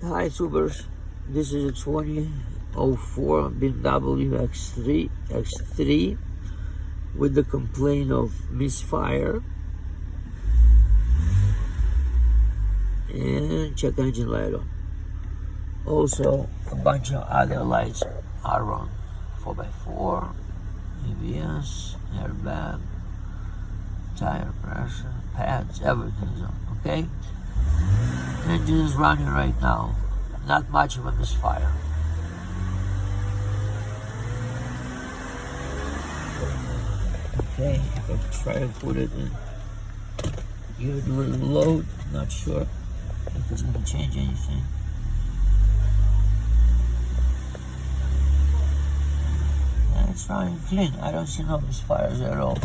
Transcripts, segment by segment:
Hi tubers, this is a 2004 BMW X3 with the complaint of misfire and check engine light on. Also a bunch of other lights are on. 4x4, ABS, airbag, tire pressure, pads, everything's on, okay? Engine is running right now. Not much of a misfire. Okay, if I try to put it in, give it a little load, not sure if it's going to change anything. And it's running clean. I don't see no misfires at all.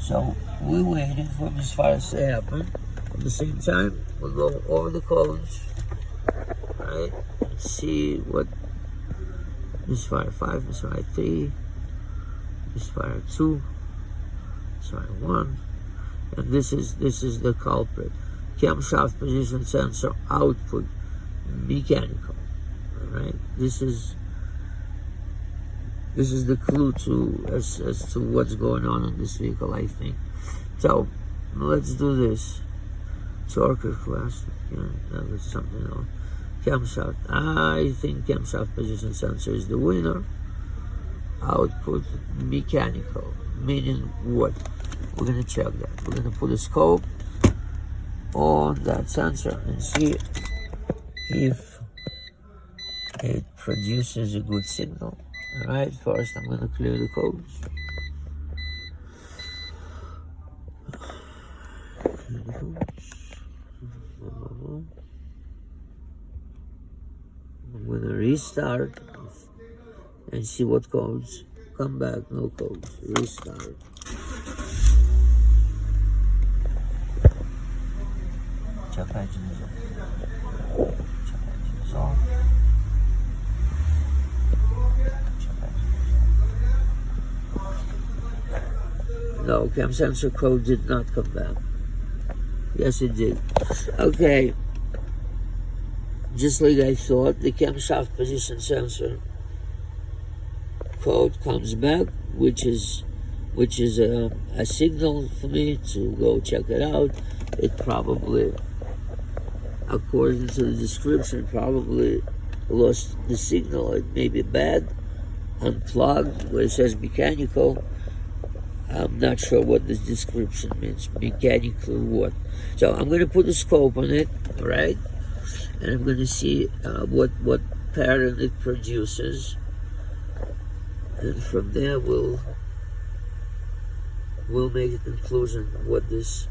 So we're waiting for misfires to happen. At the same time, we'll go over the codes, right? And see what misfire 5, misfire 3, misfire 2, misfire 1, and this is the culprit. Camshaft position sensor output mechanical. All right, this is the clue to as to what's going on in this vehicle, I think. So let's do this. Torque request. Yeah, that was something else. Camshaft. I think camshaft position sensor is the winner. Output mechanical. Meaning what? We're gonna check that. We're gonna put a scope on that sensor and see if it produces a good signal. Alright, first I'm gonna clear the codes. Clear the codes. I'm gonna restart and see what codes come back. No codes. Restart. Check engine is on. Check engine is on. Check engine is on. No, cam sensor code did not come back. Yes, it did. Okay. Just like I thought, the camshaft position sensor code comes back, which is a signal for me to go check it out. It probably, according to the description, probably lost the signal. It may be bad, unplugged, where it says mechanical. I'm not sure what this description means. Mechanical what? So I'm going to put a scope on it, all right? And I'm going to see what pattern it produces, and from there we'll make a conclusion what this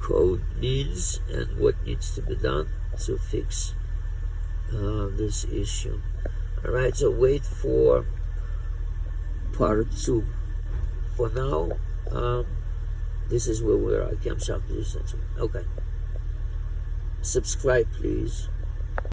code means and what needs to be done to fix this issue. All right, so wait for part 2. For now, this is where we're at. Camshaft position sensor. Okay. Subscribe, please.